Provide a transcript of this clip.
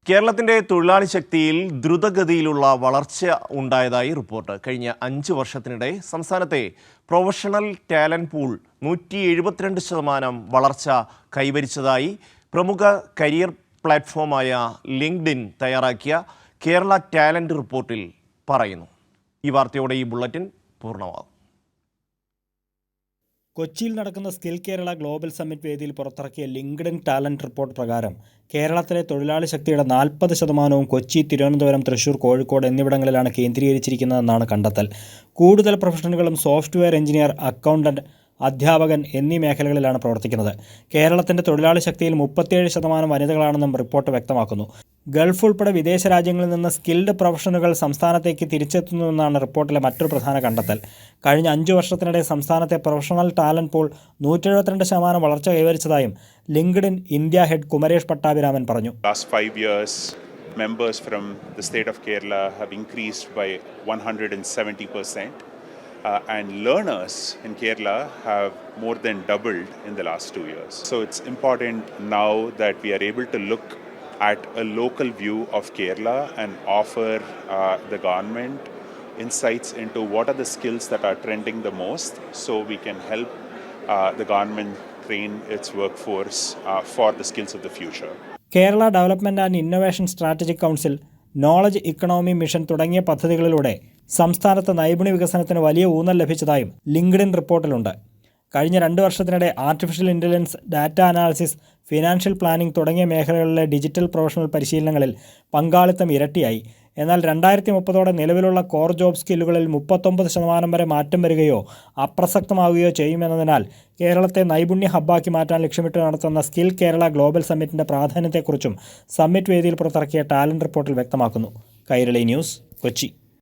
കേരളത്തിന്റെ തൊഴിലാളി ശക്തിയിൽ ദ്രുതഗതിയിലുള്ള വളർച്ച ഉണ്ടായതായി റിപ്പോർട്ട്. കഴിഞ്ഞ 5 വർഷത്തിനിടെ സംസ്ഥാനത്തെ പ്രൊഫഷണൽ ടാലന്റ് പൂൾ 172% വളർച്ച കൈവരിച്ചതായി പ്രമുഖ കരിയർ പ്ലാറ്റ്ഫോമായ ലിങ്ക്ഡിൻ തയ്യാറാക്കിയ കേരള ടാലന്റ് റിപ്പോർട്ടിൽ പറയുന്നു. ഈ വാർത്തയോടെ ഈ ബുള്ളറ്റിൻ പൂർണ്ണമാകും. കൊച്ചിയിൽ നടക്കുന്ന സ്കിൽ കേരള ഗ്ലോബൽ സമ്മിറ്റ് വേദിയിൽ പുറത്തിറക്കിയ ലിങ്ക്ഡിൻ ടാലന്റ് റിപ്പോർട്ട് പ്രകാരം കേരളത്തിലെ തൊഴിലാളി ശക്തിയുടെ 40% കൊച്ചി, തിരുവനന്തപുരം, തൃശൂർ, കോഴിക്കോട് എന്നിവിടങ്ങളിലാണ് കേന്ദ്രീകരിച്ചിരിക്കുന്നതെന്നാണ് കണ്ടെത്തൽ. കൂടുതൽ പ്രൊഫഷണലുകളും സോഫ്റ്റ്വെയർ എഞ്ചിനീയർ, അക്കൗണ്ടന്റ്, അധ്യാപകൻ എന്നീ മേഖലകളിലാണ് പ്രവർത്തിക്കുന്നത്. കേരളത്തിൻ്റെ തൊഴിലാളി ശക്തിയിൽ 37% വനിതകളാണെന്നും റിപ്പോർട്ട് വ്യക്തമാക്കുന്നു. ഗൾഫ് ഉൾപ്പെടെ വിദേശ രാജ്യങ്ങളിൽ നിന്ന് സ്കിൽഡ് പ്രൊഫഷണലുകൾ സംസ്ഥാനത്തേക്ക് തിരിച്ചെത്തുന്നുവെന്നാണ് റിപ്പോർട്ടിലെ മറ്റൊരു പ്രധാന കണ്ടെത്തൽ. കഴിഞ്ഞ 5 വർഷത്തിനിടെ സംസ്ഥാനത്തെ പ്രൊഫഷണൽ ടാലന്റ് പൂൾ 172% വളർച്ച കൈവരിച്ചതായും LinkedIn India head Kumaresh Pattabiraman പറഞ്ഞു. Last 5 years, members from the state of Kerala have increased by 170%. And learners in Kerala have more than doubled in the last 2 years. So it's important now that we are able to look at a local view of Kerala and offer the government insights into what are the skills that are trending the most, so we can help the government train its workforce for the skills of the future. Kerala development and innovation strategic council, knowledge economy mission തുടങ്ങിയ പദ്ധതികളിലൂടെ സംസ്ഥാനത്ത് നൈപുണ്യ വികസനത്തിന് വലിയ ഊന്നൽ ലഭിച്ചതായും LinkedIn റിപ്പോർട്ടിലുണ്ട്. കഴിഞ്ഞ 2 വർഷത്തിനിടെ artificial intelligence, data analysis, financial planning തുടങ്ങിയ മേഖലകളിലെ ഡിജിറ്റൽ പ്രൊഫഷണൽ പരിശീലനങ്ങളിൽ പങ്കാളിത്തം ഇരട്ടിയായി. എന്നാൽ 2030 നിലവിലുള്ള കോർ ജോബ് സ്കില്ലുകളിൽ 39% വരെ മാറ്റം വരികയോ അപ്രസക്തമാവുകയോ ചെയ്യുമെന്നതിനാൽ കേരളത്തെ നൈപുണ്യ ഹബ്ബാക്കി മാറ്റാൻ ലക്ഷ്യമിട്ട് നടത്തുന്ന സ്കിൽ കേരള ഗ്ലോബൽ സമ്മിറ്റിൻ്റെ പ്രാധാന്യത്തെക്കുറിച്ചും സമ്മിറ്റ് വേദിയിൽ പുറത്തിറക്കിയ ടാലന്റ് റിപ്പോർട്ടിൽ വ്യക്തമാക്കുന്നു. കൈരളി ന്യൂസ്, കൊച്ചി.